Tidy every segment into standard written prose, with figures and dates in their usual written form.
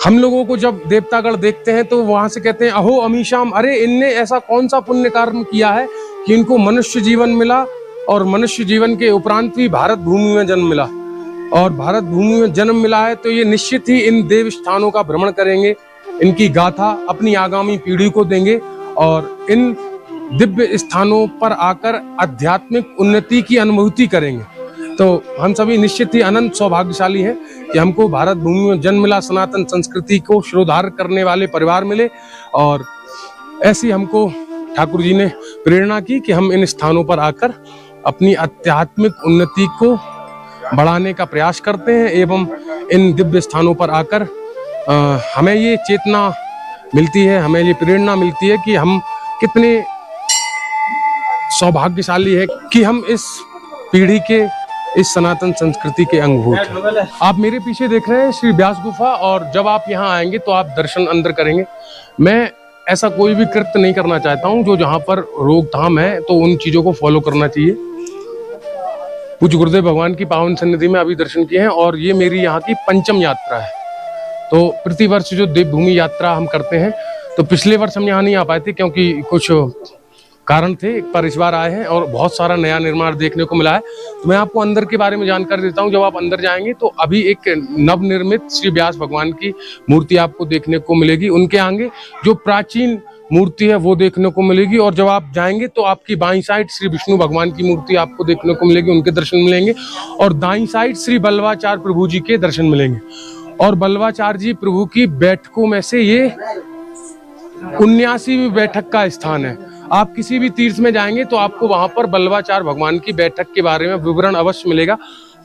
हम लोगों को जब देवतागढ़ देखते हैं तो वहां से कहते हैं अहो अमीशाम, अरे इनने ऐसा कौन सा पुण्य कर्म किया है कि इनको मनुष्य जीवन मिला, और मनुष्य जीवन के उपरांत भी भारत भूमि में जन्म मिला। और भारत भूमि में जन्म मिला है तो ये निश्चित ही इन देव स्थानों का भ्रमण करेंगे, इनकी गाथा अपनी आगामी पीढ़ी को देंगे, और इन दिव्य स्थानों पर आकर आध्यात्मिक उन्नति की अनुभूति करेंगे। तो हम सभी निश्चित ही अनंत सौभाग्यशाली हैं कि हमको भारत भूमि में जन्म मिला, सनातन संस्कृति को शिरोधार करने वाले परिवार मिले, और ऐसी हमको ठाकुर जी ने प्रेरणा की कि हम इन स्थानों पर आकर अपनी आध्यात्मिक उन्नति को बढ़ाने का प्रयास करते हैं। एवं इन दिव्य स्थानों पर आकर हमें ये चेतना मिलती है, हमें ये प्रेरणा मिलती है कि हम कितने सौभाग्यशाली है कि हम इस पीढ़ी के, इस सनातन संस्कृति के अंगभूत हैं। आप मेरे पीछे देख रहे हैं श्री व्यास गुफा, और जब आप यहाँ आएंगे तो आप दर्शन अंदर करेंगे। मैं ऐसा कोई भी कृत्य नहीं करना चाहता हूँ जो जहाँ पर रोकथाम है, तो उन चीजों को फॉलो करना चाहिए। पूज्य गुरुदेव भगवान की पावन सन्निधि में अभी दर्शन किए हैं, और ये मेरी यहाँ की पंचम यात्रा है। तो प्रतिवर्ष जो देवभूमि यात्रा हम करते हैं, तो पिछले वर्ष हम यहाँ नहीं आ पाए थे क्योंकि कुछ कारण थे, पर इस बार आए हैं और बहुत सारा नया निर्माण देखने को मिला है। तो मैं आपको अंदर के बारे में जानकारी देता हूँ। जब आप अंदर जाएंगे तो अभी एक नवनिर्मित श्री व्यास भगवान की मूर्ति आपको देखने को मिलेगी। उनके आगे जो प्राचीन मूर्ति है वो देखने को मिलेगी, और जब आप जाएंगे तो आपकी बाईं साइड श्री विष्णु भगवान की मूर्ति आपको देखने को मिलेगी, उनके दर्शन मिलेंगे, और दाईं साइड श्री बल्लवाचार्य प्रभु जी के दर्शन मिलेंगे। और बल्लवाचार्य जी प्रभु की बैठकों में से ये 79वीं बैठक का स्थान है। आप किसी भी तीर्थ में जाएंगे तो आपको वहां पर बल्लवाचार्य भगवान की बैठक के बारे में विवरण अवश्य मिलेगा।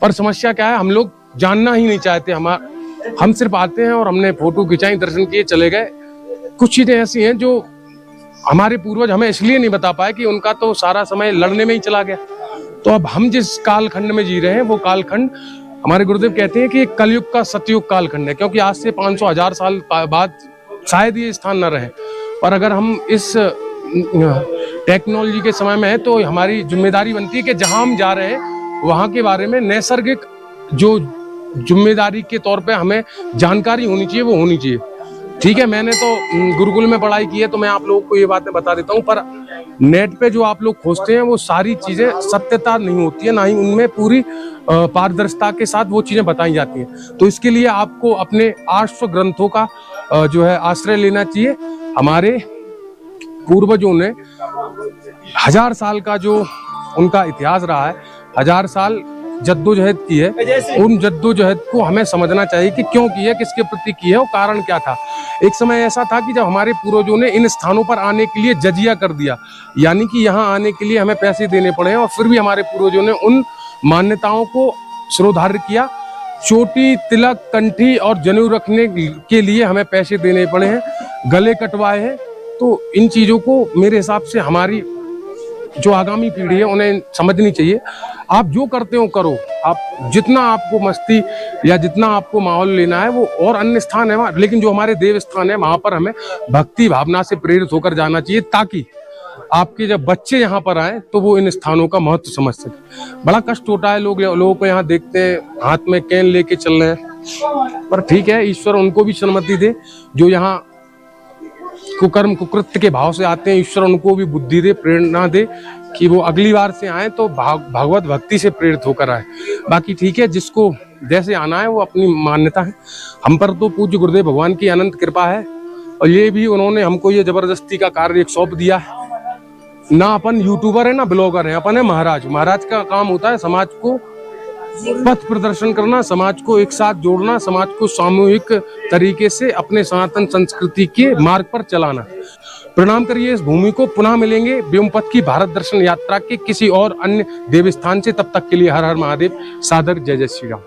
पर समस्या क्या है, हम लोग जानना ही नहीं चाहते। हम सिर्फ आते हैं और हमने फोटो खिंचाई, दर्शन किए, चले गए। कुछ चीजें ऐसी हैं जो हमारे पूर्वज हमें इसलिए नहीं बता पाए कि उनका तो सारा समय लड़ने में ही चला गया। तो अब हम जिस कालखंड में जी रहे हैं वो कालखंड, हमारे गुरुदेव कहते हैं कि कलयुग का सतयुग कालखंड है, क्योंकि आज से 500-1000 साल बाद शायद ये स्थान न रहे। पर अगर हम इस टेक्नोलॉजी के समय में है तो हमारी जिम्मेदारी बनती है कि जहां हम जा रहे हैं वहां के बारे में नैसर्गिक जो जिम्मेदारी के तौर पे हमें जानकारी होनी चाहिए वो होनी चाहिए। ठीक है, मैंने तो गुरुकुल में पढ़ाई की है तो मैं आप लोगों को ये बातें बता देता हूँ, पर नेट पे जो आप लोग खोजते हैं वो सारी चीजें सत्यता नहीं होती है, ना ही उनमें पूरी पारदर्शिता के साथ वो चीजें बताई जाती हैं। तो इसके लिए आपको अपने 800 ग्रंथों का जो है आश्रय लेना चाहिए। हमारे पूर्वजों ने 1000 साल का जो उनका इतिहास रहा है, 1000 साल जद्दोजहद की है, उन जद्दोजहद को हमें समझना चाहिए कि क्यों की है, किसके प्रति की है और कारण क्या था। एक समय ऐसा था कि जब हमारे पूर्वजों ने इन स्थानों पर आने के लिए जजिया कर दिया, यानी कि यहाँ आने के लिए हमें पैसे देने पड़े, और फिर भी हमारे पूर्वजों ने उन मान्यताओं को शिरोधार्य किया। चोटी, तिलक, कंठी और जनेऊ रखने के लिए हमें पैसे देने पड़े हैं, गले कटवाए हैं। तो इन चीजों को मेरे हिसाब से हमारी जो आगामी पीढ़ी है उन्हें समझनी चाहिए। आप जो करते हो करो, आप जितना आपको मस्ती या जितना आपको माहौल लेना है वो और अन्य स्थान है वहाँ, लेकिन जो हमारे देव स्थान है वहां पर हमें भक्ति भावना से प्रेरित होकर जाना चाहिए, ताकि आपके जब बच्चे यहाँ पर आए तो वो इन स्थानों का महत्व समझ सके। बड़ा कष्ट होता है, लोगों को यहाँ देखते हैं हाथ में कैन लेके चल रहे हैं, पर ठीक है, ईश्वर उनको भी सन्मति दे जो यहाँ कुकर्म कुकृत्य के भाव से आते हैं। ईश्वर उनको भी बुद्धि दे, प्रेरणा दे कि वो अगली बार से आए तो भगवत भक्ति से प्रेरित होकर आए। बाकी ठीक है, जिसको जैसे आना है वो अपनी मान्यता है। हम पर तो पूज्य गुरुदेव भगवान की अनंत कृपा है, और ये भी उन्होंने हमको ये जबरदस्ती का कार्य एक सौंप दिया है। ना अपन यूट्यूबर है ना ब्लॉगर है, अपन है महाराज। महाराज का काम होता है समाज को पथ प्रदर्शन करना, समाज को एक साथ जोड़ना, समाज को सामूहिक तरीके से अपने सनातन संस्कृति के मार्ग पर चलाना। प्रणाम करिए इस भूमि को। पुनः मिलेंगे व्योमपथ की भारत दर्शन यात्रा के किसी और अन्य देवस्थान से। तब तक के लिए हर हर महादेव। सादर जय जय श्री राम।